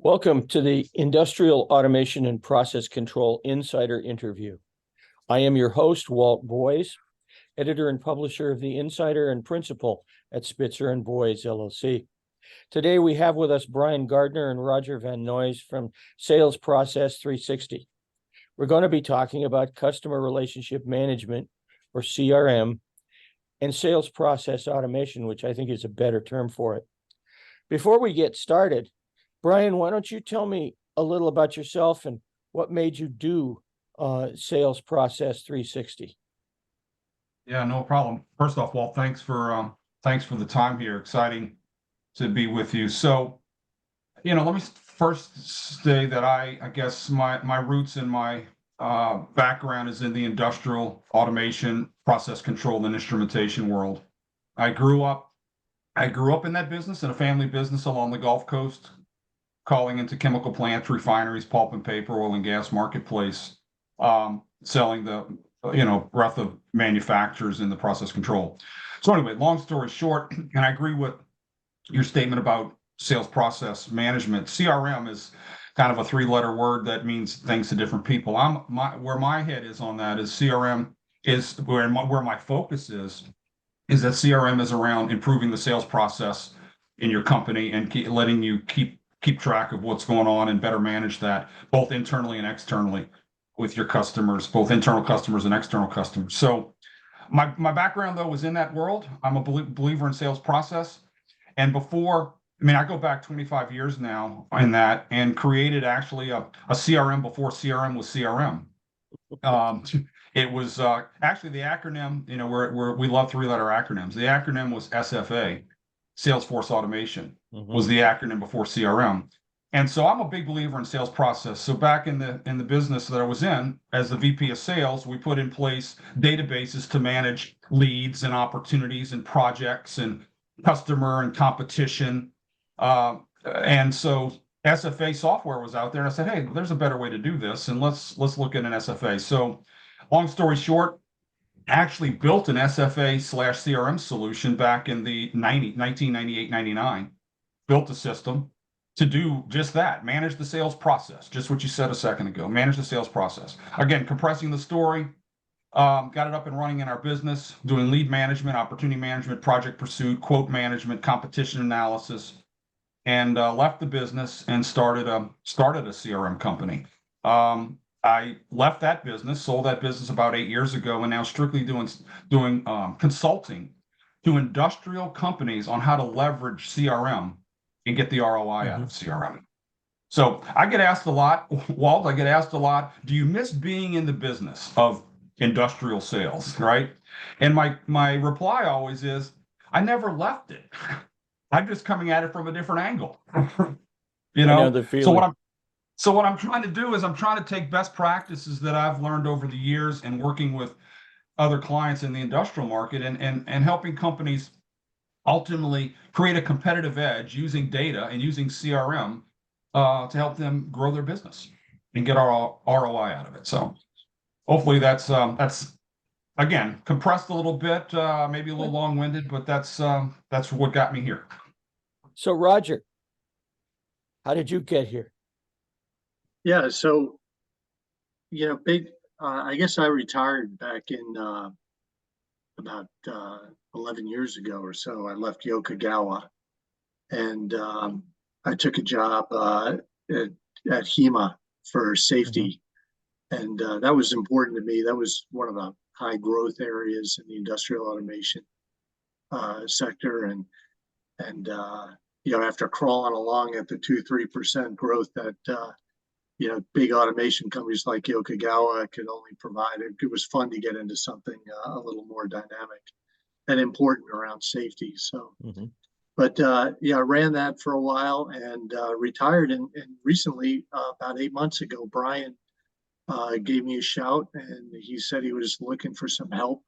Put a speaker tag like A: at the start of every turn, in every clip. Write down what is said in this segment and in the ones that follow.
A: Welcome to the Industrial Automation and Process Control Insider Interview. I am your host, Walt Boyes, editor and publisher of the Insider and principal at Spitzer & Boyes, LLC. Today we have with us Brian Gardner and Roger VanNuis from Sales Process 360. We're going to be talking about customer relationship management, or CRM, and sales process automation, which I think is a better term for it. Before we get started, Brian, why don't you tell me a little about yourself and what made you do Sales Process 360?
B: Yeah, no problem. First off, Walt, thanks for the time here. Exciting to be with you. So, let me first say that I guess my roots and my background is in the industrial automation, process control, and instrumentation world. I grew up in that business, in a family business along the Gulf Coast, calling into chemical plants, refineries, pulp and paper, oil and gas marketplace, selling the breadth of manufacturers in the process control. So anyway, long story short, and I agree with your statement about sales process management. CRM is kind of a three-letter word that means things to different people. Where my head is on that is CRM is where my focus is that CRM is around improving the sales process in your company and letting you keep track of what's going on and better manage that both internally and externally with your customers, both internal customers and external customers. So my background though was in that world. I'm a believer in sales process. And I go back 25 years now in that and created actually a CRM before CRM was CRM. It was actually the acronym, we love three-letter acronyms. The acronym was SFA, Salesforce Automation, was the acronym before CRM. And so I'm a big believer in sales process. So back in the business that I was in, as the VP of sales, we put in place databases to manage leads and opportunities and projects and customer and competition. And so SFA software was out there, and I said, hey, there's a better way to do this, and let's look at an SFA. So long story short, actually built an SFA/CRM solution back in the 1998, 99, built a system to do just that, manage the sales process, just what you said a second ago, manage the sales process. Again, compressing the story, got it up and running in our business, doing lead management, opportunity management, project pursuit, quote management, competition analysis, and left the business and started a CRM company. I left that business, sold that business about 8 years ago, and now strictly doing consulting to industrial companies on how to leverage CRM and get the ROI out of CRM. So I get asked a lot, Walt, do you miss being in the business of industrial sales, right? And my reply always is, I never left it. I'm just coming at it from a different angle.
A: I know the feeling.
B: So what I'm trying to do is I'm trying to take best practices that I've learned over the years and working with other clients in the industrial market and helping companies ultimately create a competitive edge using data and using CRM to help them grow their business and get our ROI out of it. So hopefully that's again compressed a little bit, maybe a little long-winded, but that's what got me here.
A: So Roger, how did you get here?
C: Yeah, so I guess I retired back in about 11 years ago or so. I left Yokogawa, and I took a job at HEMA for safety, and that was important to me. That was one of the high growth areas in the industrial automation sector, and after crawling along at the 2-3% growth that big automation companies like Yokogawa could only provide, it was fun to get into something a little more dynamic and important around safety. So, but I ran that for a while and retired. And recently, about 8 months ago, Brian gave me a shout, and he said he was looking for some help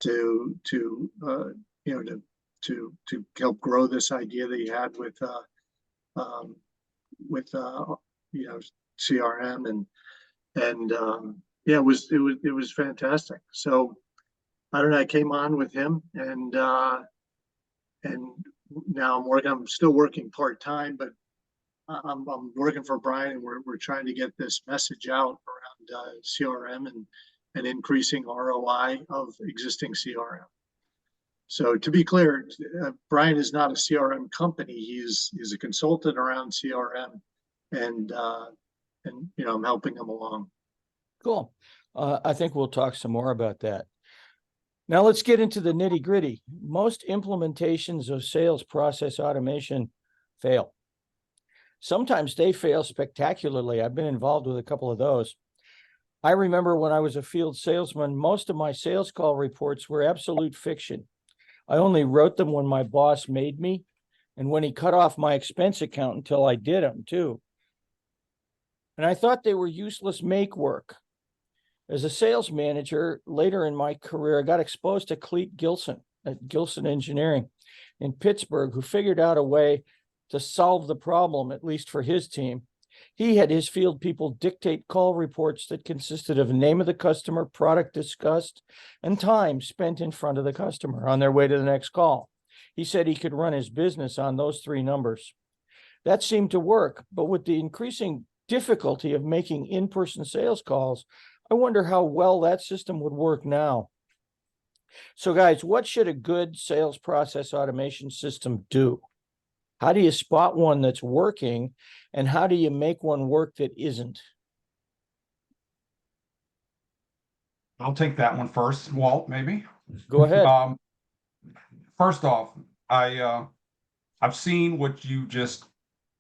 C: to help grow this idea that he had with CRM, and it was fantastic. So I don't know, I came on with him, and now I'm still working part-time, but I'm working for Brian, and we're trying to get this message out around CRM and increasing ROI of existing CRM. So to be clear, Brian is not a CRM company. He's a consultant around CRM, and I'm helping him along.
A: Cool. I think we'll talk some more about that. Now let's get into the nitty gritty. Most implementations of sales process automation fail. Sometimes they fail spectacularly. I've been involved with a couple of those. I remember when I was a field salesman, most of my sales call reports were absolute fiction. I only wrote them when my boss made me, and when he cut off my expense account until I did them too. And I thought they were useless make work. As a sales manager, later in my career, I got exposed to Clete Gilson at Gilson Engineering in Pittsburgh, who figured out a way to solve the problem, at least for his team. He had his field people dictate call reports that consisted of name of the customer, product discussed, and time spent in front of the customer on their way to the next call. He said he could run his business on those three numbers. That seemed to work, but with the increasing difficulty of making in-person sales calls, I wonder how well that system would work now. So guys, what should a good sales process automation system do? How do you spot one that's working, and how do you make one work that isn't?
B: I'll take that one first, Walt, maybe.
A: Go ahead.
B: First off, I've seen what you just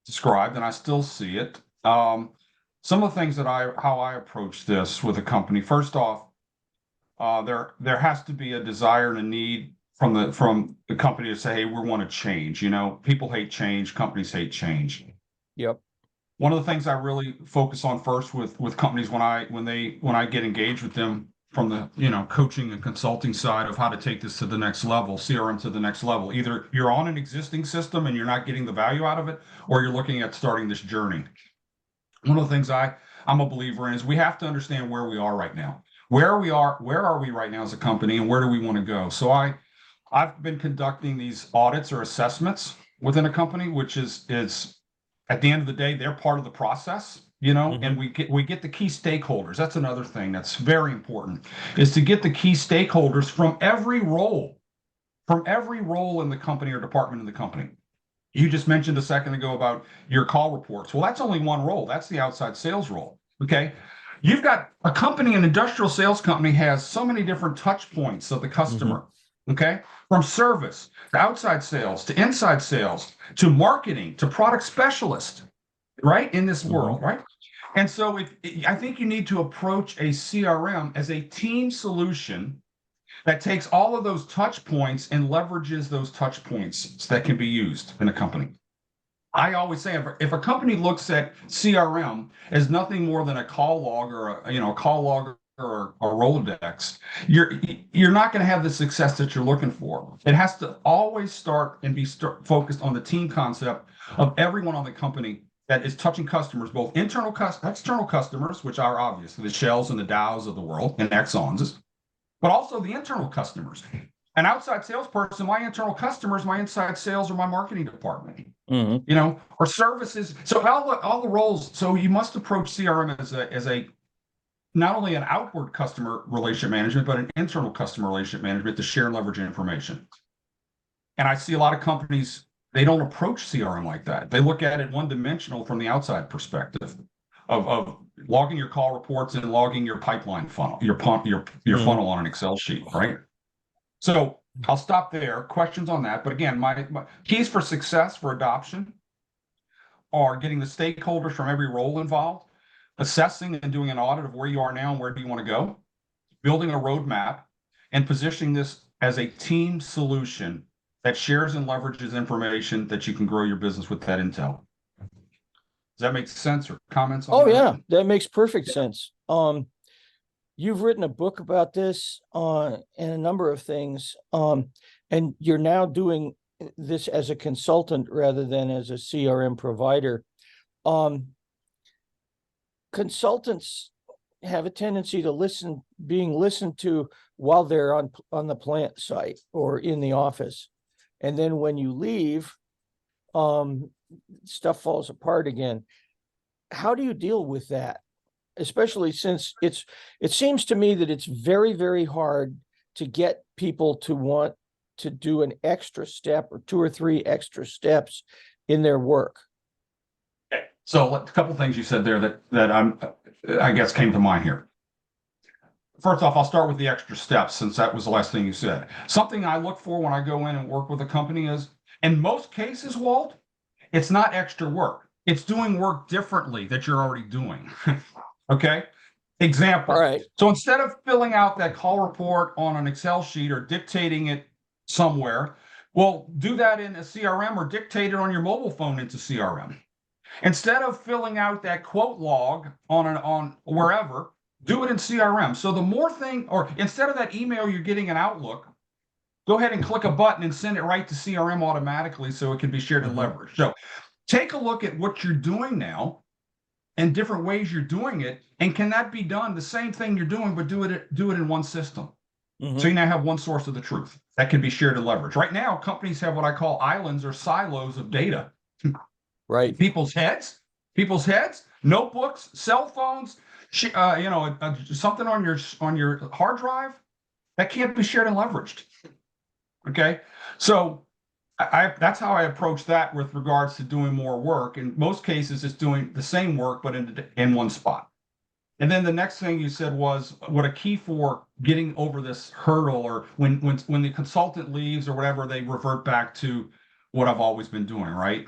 B: described, and I still see it. Some of the things that how I approach this with a company. First off, there has to be a desire and a need from the company to say, hey, we want to change. People hate change, companies hate change.
A: Yep.
B: One of the things I really focus on first with companies when I get engaged with them from the coaching and consulting side of how to take this to the next level, CRM to the next level. Either you're on an existing system and you're not getting the value out of it, or you're looking at starting this journey. One of the things I'm a believer in is we have to understand where we are right now. Where are we right now as a company, and where do we want to go? So I've been conducting these audits or assessments within a company, which is at the end of the day, they're part of the process, and we get the key stakeholders. That's another thing that's very important, is to get the key stakeholders from every role in the company or department in the company. You just mentioned a second ago about your call reports. Well, that's only one role. That's the outside sales role. Okay. You've got a company, an industrial sales company has so many different touch points of the customer. Okay. From service to outside sales to inside sales to marketing to product specialist, right? In this world, right? And so I think you need to approach a CRM as a team solution that takes all of those touch points and leverages those touch points that can be used in a company. I always say, if a company looks at CRM as nothing more than a call log or a call log or a Rolodex, you're not going to have the success that you're looking for. It has to always start and be focused on the team concept of everyone on the company that is touching customers, both external customers, which are obviously the Shells and the Dows of the world and Exxons, but also the internal customers. An outside salesperson, my internal customers, my inside sales, or my marketing department, or services. So all the roles. So you must approach CRM as a not only an outward customer relationship management, but an internal customer relationship management to share and leverage information. And I see a lot of companies, they don't approach CRM like that. They look at it one-dimensional from the outside perspective of logging your call reports and logging your pipeline funnel, your funnel on an Excel sheet, right? So I'll stop there. Questions on that. But again, my keys for success for adoption are getting the stakeholders from every role involved, assessing and doing an audit of where you are now and where do you want to go, building a roadmap, and positioning this as a team solution that shares and leverages information that you can grow your business with that intel. Does that make sense, or comments on that?
A: Oh yeah, that makes perfect sense. You've written a book about this and a number of things, and you're now doing this as a consultant rather than as a CRM provider. Consultants have a tendency to being listened to while they're on the plant site or in the office. And then when you leave, stuff falls apart again. How do you deal with that? Especially since it seems to me that it's very, very hard to get people to want to do an extra step or 2 or 3 extra steps in their work.
B: Okay. So a couple things you said there that I guess came to mind here. First off, I'll start with the extra steps since that was the last thing you said. Something I look for when I go in and work with a company is, in most cases, Walt, it's not extra work. It's doing work differently that you're already doing. Okay. Example.
A: All right.
B: So instead of filling out that call report on an Excel sheet or dictating it somewhere, well, do that in a CRM or dictate it on your mobile phone into CRM. Instead of filling out that quote log on wherever, do it in CRM. So the more thing, or instead of that email you're getting in Outlook, go ahead and click a button and send it right to CRM automatically so it can be shared and leveraged. So take a look at what you're doing now and different ways you're doing it. And can that be done? The same thing you're doing, but do it in one system. So you now have one source of the truth that can be shared and leveraged. Right now, companies have what I call islands or silos of data.
A: Right.
B: People's heads, notebooks, cell phones, something on your hard drive that can't be shared and leveraged. Okay, so that's how I approach that with regards to doing more work. In most cases, it's doing the same work but in one spot. And then the next thing you said was what a key for getting over this hurdle, or when the consultant leaves or whatever, they revert back to what I've always been doing, right?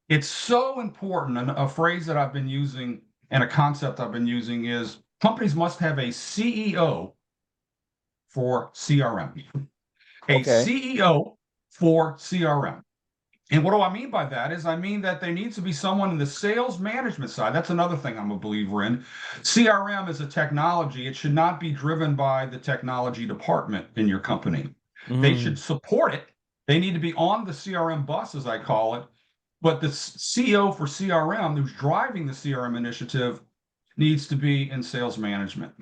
B: It's so important. And a phrase that I've been using and a concept I've been using is companies must have a CEO for CRM. A CEO for CRM. And what do I mean by that is I mean that there needs to be someone in the sales management side. That's another thing I'm a believer in. CRM is a technology. It should not be driven by the technology department in your company. They should support it. They need to be on the CRM bus, as I call it. But the CEO for CRM, who's driving the CRM initiative, needs to be in sales management,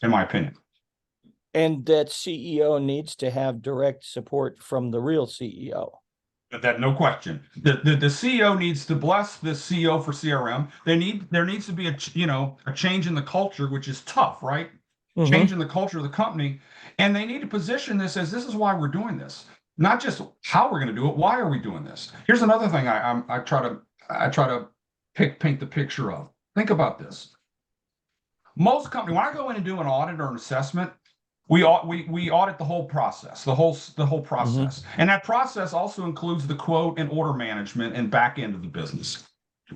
B: in my opinion.
A: And that CEO needs to have direct support from the real CEO.
B: That no question. The CEO needs to bless the CEO for CRM. There needs to be a change in the culture, which is tough, right? Change in the culture of the company, and they need to position this as this is why we're doing this, not just how we're going to do it. Why are we doing this? Here's another thing I try to paint the picture of. Think about this. Most companies, when I go in and do an audit or an assessment, we audit the whole process, the whole process. And that process also includes the quote and order management and back end of the business.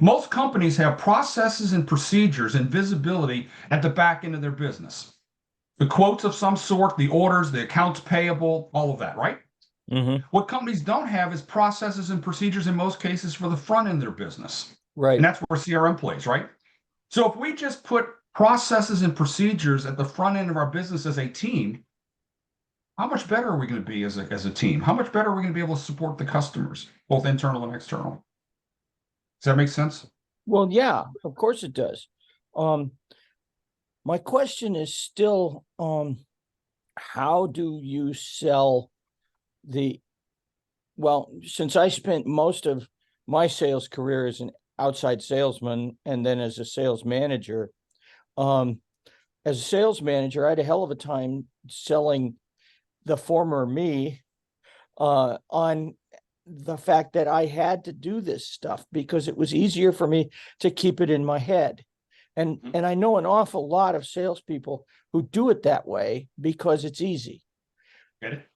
B: Most companies have processes and procedures and visibility at the back end of their business. The quotes of some sort, the orders, the accounts payable, all of that, right? What companies don't have is processes and procedures in most cases for the front end of their business.
A: Right.
B: And that's where CRM plays, right? So if we just put processes and procedures at the front end of our business as a team, how much better are we going to be as a team? How much better are we going to be able to support the customers, both internal and external? Does that make sense?
A: Well, yeah, of course it does. My question is still, how do you sell since I spent most of my sales career as an outside salesman and then as a sales manager, I had a hell of a time selling the former me on the fact that I had to do this stuff because it was easier for me to keep it in my head. And I know an awful lot of salespeople who do it that way because it's easy.
B: Get it?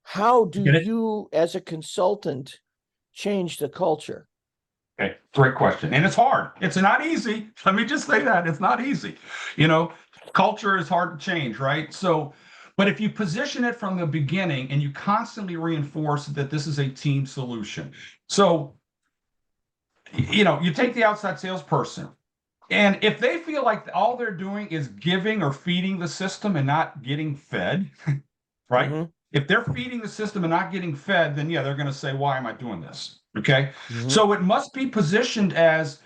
A: How do you, as a consultant, change the culture?
B: Okay, great question. And it's hard. It's not easy. Let me just say that. It's not easy. Culture is hard to change, right? So, but if you position it from the beginning and you constantly reinforce that this is a team solution. So, you take the outside salesperson, and if they feel like all they're doing is giving or feeding the system and not getting fed, right? If they're feeding the system and not getting fed, then yeah, they're going to say, why am I doing this? Okay. So it must be positioned as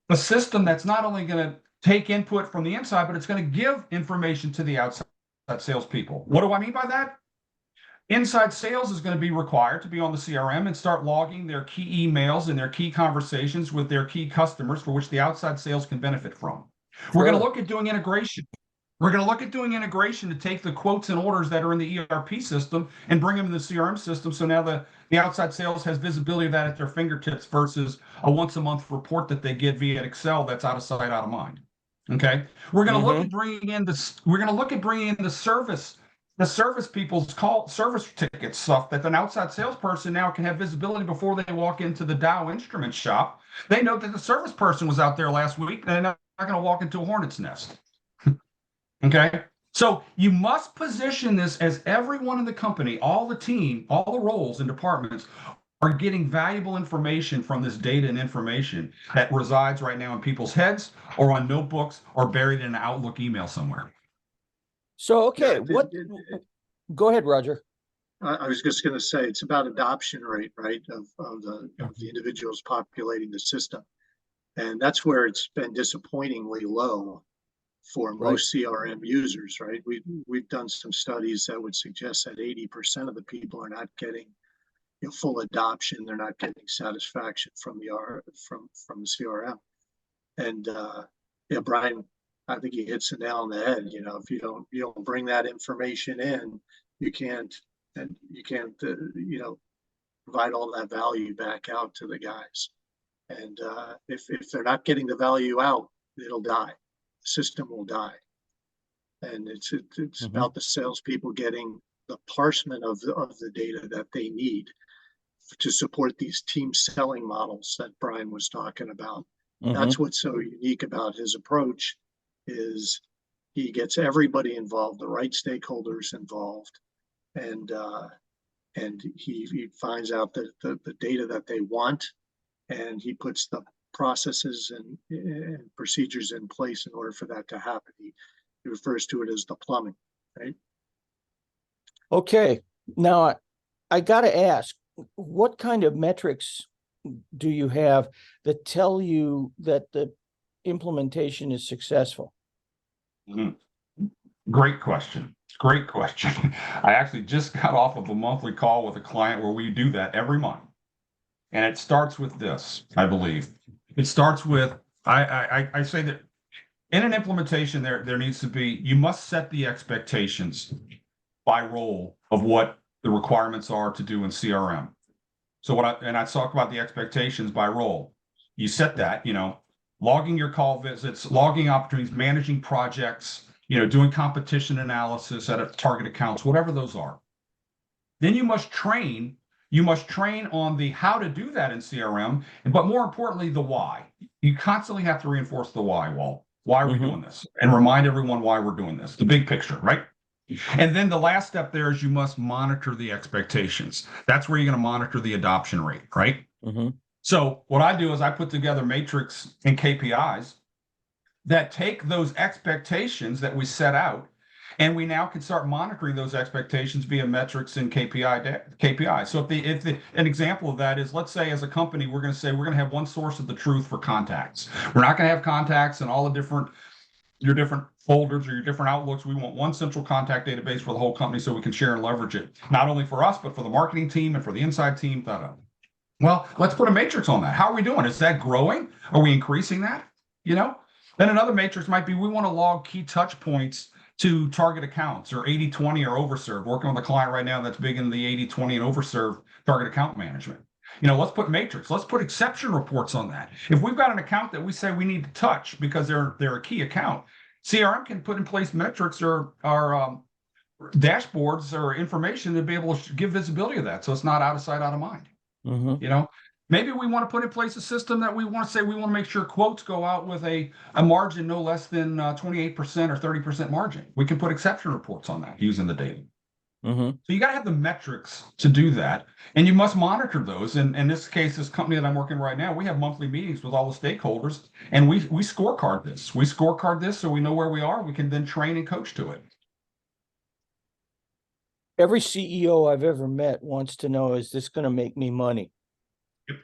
B: a system that's not only going to take input from the inside, but it's going to give information to the outside salespeople. What do I mean by that? Inside sales is going to be required to be on the CRM and start logging their key emails and their key conversations with their key customers for which the outside sales can benefit from. We're going to look at doing integration. We're going to look at doing integration to take the quotes and orders that are in the ERP system and bring them to the CRM system. So now the outside sales has visibility of that at their fingertips versus a once a month report that they get via Excel that's out of sight, out of mind. Okay. We're going to look at bringing in this. We're going to look at bringing in the service people's call service ticket stuff that an outside salesperson now can have visibility before they walk into the Dow instrument shop. They know that the service person was out there last week and they're not going to walk into a hornet's nest. Okay. So you must position this as everyone in the company, all the team, all the roles and departments are getting valuable information from this data and information that resides right now in people's heads or on notebooks or buried in an Outlook email somewhere.
A: So, okay, go ahead, Roger.
C: I was just going to say it's about adoption rate, right, of the individuals populating the system. And that's where it's been disappointingly low for most CRM users, right? We've done some studies that would suggest that 80% of the people are not getting full adoption. They're not getting satisfaction from the CRM. And Brian, I think he hits the nail on the head. If you don't bring that information in, you can't provide all that value back out to the guys. And if they're not getting the value out, it'll die. The system will die. And it's about the salespeople getting the parsement of the data that they need to support these team selling models that Brian was talking about. That's what's so unique about his approach is he gets everybody involved, the right stakeholders involved, and he finds out the data that they want, and he puts the processes and procedures in place in order for that to happen. He refers to it as the plumbing, right?
A: Okay. Now, I got to ask, what kind of metrics do you have that tell you that the implementation is successful?
B: Great question. Great question. I actually just got off of a monthly call with a client where we do that every month. And it starts with this, I believe. It starts with, I say that in an implementation, there needs to be, you must set the expectations by role of what the requirements are to do in CRM. So I talk about the expectations by role. You set that, logging your call visits, logging opportunities, managing projects, doing competition analysis at target accounts, whatever those are. Then you must train on the how to do that in CRM, but more importantly, the why. You constantly have to reinforce the why, Walt. Why are we doing this? And remind everyone why we're doing this, the big picture, right? And then the last step there is you must monitor the expectations. That's where you're going to monitor the adoption rate, right? So what I do is I put together matrix and KPIs that take those expectations that we set out, and we now can start monitoring those expectations via metrics and KPI. So if an example of that is, let's say as a company, we're going to say we're going to have one source of the truth for contacts. We're not going to have contacts in all the your different folders or your different outlooks. We want one central contact database for the whole company so we can share and leverage it, not only for us, but for the marketing team and for the inside team. Well, let's put a matrix on that. How are we doing? Is that growing? Are we increasing that? Then another matrix might be, we want to log key touch points to target accounts or 80/20 or overserve. Working with a client right now that's big in the 80/20 and overserve target account management. Let's put matrix. Let's put exception reports on that. If we've got an account that we say we need to touch because they're a key account, CRM can put in place metrics or dashboards or information to be able to give visibility of that, so it's not out of sight, out of mind. Maybe we want to put in place a system that we want to make sure quotes go out with a margin no less than 28% or 30% margin. We can put exception reports on that using the data. So you got to have the metrics to do that, and you must monitor those. And in this case, this company that I'm working right now, we have monthly meetings with all the stakeholders, and we scorecard this. We scorecard this so we know where we are. We can then train and coach to it.
A: Every CEO I've ever met wants to know, is this going to make me money?
B: Yep.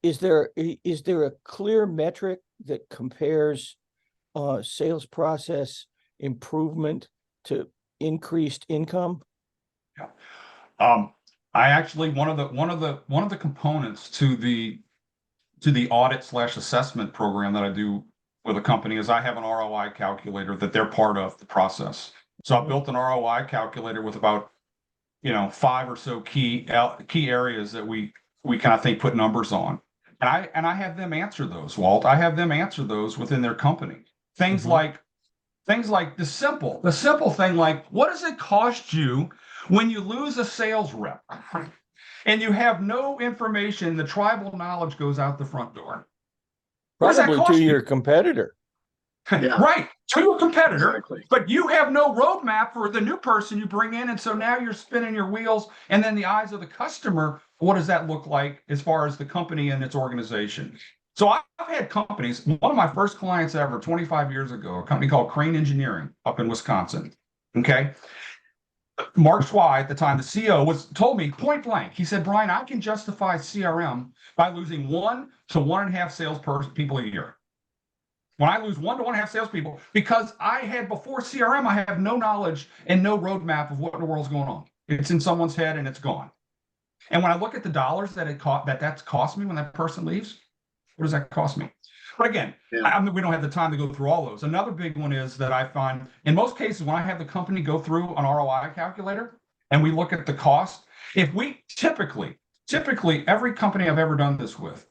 A: Is there a clear metric that compares sales process improvement to increased income?
B: I actually, one of the components to the audit / assessment program that I do with a company is I have an ROI calculator that they're part of the process. So I built an ROI calculator with about, 5 or so key areas that we kind of think put numbers on. And I have them answer those, Walt. I have them answer those within their company. Things like the simple thing like, what does it cost you when you lose a sales rep and you have no information, the tribal knowledge goes out the front door? What does that
A: Probably
B: cost
A: to
B: you?
A: your competitor.
C: Yeah.
B: Right, to your competitor,
C: Exactly.
B: but you have no roadmap for the new person you bring in. And so now you're spinning your wheels, and then the eyes of the customer, what does that look like as far as the company and its organization? So I've had companies, one of my first clients ever, 25 years ago, a company called Crane Engineering up in Wisconsin. Okay. Mark Schwai at the time, the CEO, told me point blank. He said, Brian, I can justify CRM by losing 1 to 1.5 salespeople a year. When I lose 1 to 1.5 salespeople, because I had before CRM, I have no knowledge and no roadmap of what in the world's going on. It's in someone's head and it's gone. And when I look at the dollars that's cost me when that person leaves, what does that cost me? But again,
C: Yeah.
B: we don't have the time to go through all those. Another big one is that I find in most cases when I have the company go through an ROI calculator and we look at the cost, if we typically every company I've ever done this with,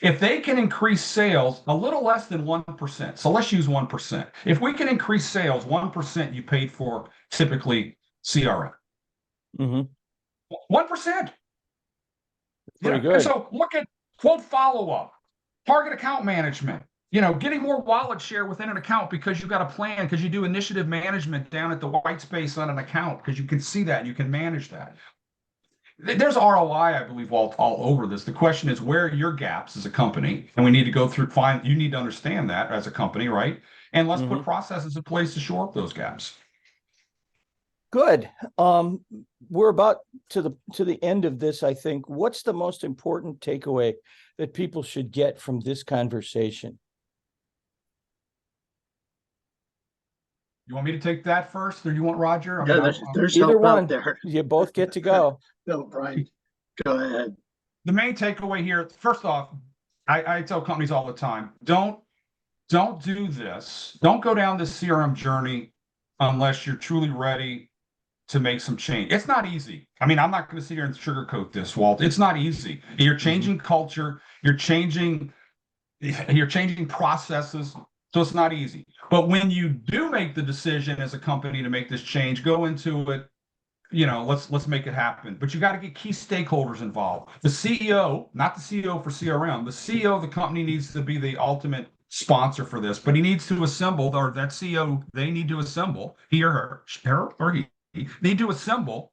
B: if they can increase sales a little less than 1%, so let's use 1%. If we can increase sales 1%, you paid for typically CRM. 1%.
A: Pretty good.
B: And so look at quote follow-up, target account management, getting more wallet share within an account because you've got a plan, because you do initiative management down at the white space on an account, because you can see that and you can manage that. There's ROI, I believe, all over this. The question is, where are your gaps as a company? And we need to go through, you need to understand that as a company, right? And let's put processes in place to shore up those gaps.
A: Good. We're about to the end of this, I think. What's the most important takeaway that people should get from this conversation?
B: You want me to take that first, or you want Roger?
C: Yeah, there's
A: Either
C: help
A: one.
C: out there.
A: You both get to go.
C: No, Brian, go ahead.
B: The main takeaway here, first off, I tell companies all the time, don't do this. Don't go down this CRM journey unless you're truly ready to make some change. It's not easy. I mean, I'm not going to sit here and sugarcoat this, Walt. It's not easy. You're changing culture. You're changing processes. So it's not easy. But when you do make the decision as a company to make this change, go into it, let's make it happen. But you got to get key stakeholders involved. The CEO, not the CEO for CRM, the CEO of the company needs to be the ultimate sponsor for this, but he needs to assemble, or that CEO, they need to assemble, he or he need to assemble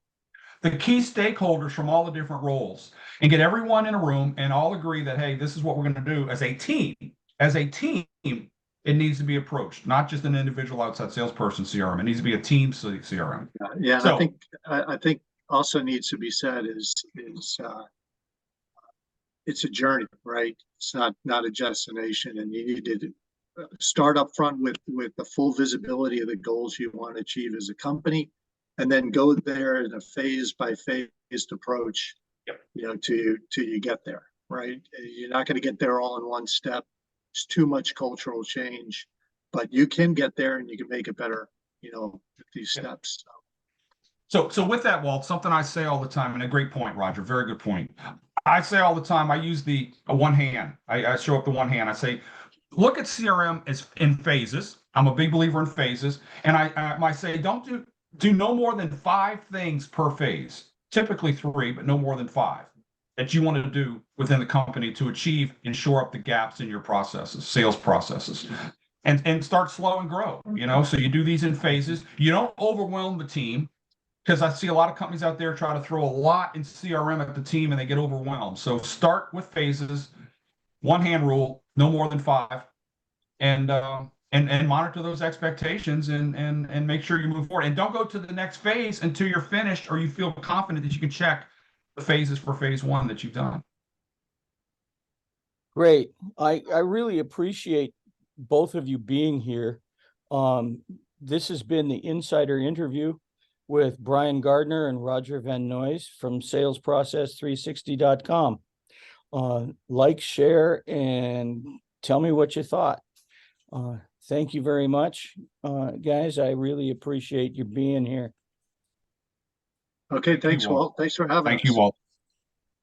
B: the key stakeholders from all the different roles and get everyone in a room and all agree that, hey, this is what we're going to do as a team. As a team, it needs to be approached, not just an individual outside salesperson CRM. It needs to be a team CRM.
C: Yeah,
B: so,
C: I think also needs to be said is it's a journey, right? It's not a destination, and you need to start up front with the full visibility of the goals you want to achieve as a company, and then go there in a phase by phased approach.
B: Yep.
C: To you get there, right? You're not going to get there all in one step. It's too much cultural change, but you can get there and you can make it better, with these steps.
B: So with that, Walt, something I say all the time, and a great point, Roger, very good point. I say all the time, I use the one hand. I show up the one hand. I say, look at CRM as in phases. I'm a big believer in phases. And I say, don't do no more than 5 things per phase, typically 3, but no more than 5 that you want to do within the company to achieve and shore up the gaps in your processes, sales processes. And start slow and grow, so you do these in phases. You don't overwhelm the team, because I see a lot of companies out there try to throw a lot in CRM at the team and they get overwhelmed. So start with phases, one hand rule, no more than 5, and monitor those expectations and make sure you move forward. And don't go to the next phase until you're finished or you feel confident that you can check the phases for phase 1 that you've done.
A: Great. I really appreciate both of you being here. This has been the Insider Interview. with Brian Gardner and Roger VanNuis from salesprocess360.com. Like, share, and tell me what you thought. Thank you very much, guys. I really appreciate you being here.
C: Okay, thanks,
B: Walt.
C: Walt. Thanks for having us.
B: Thank you, Walt.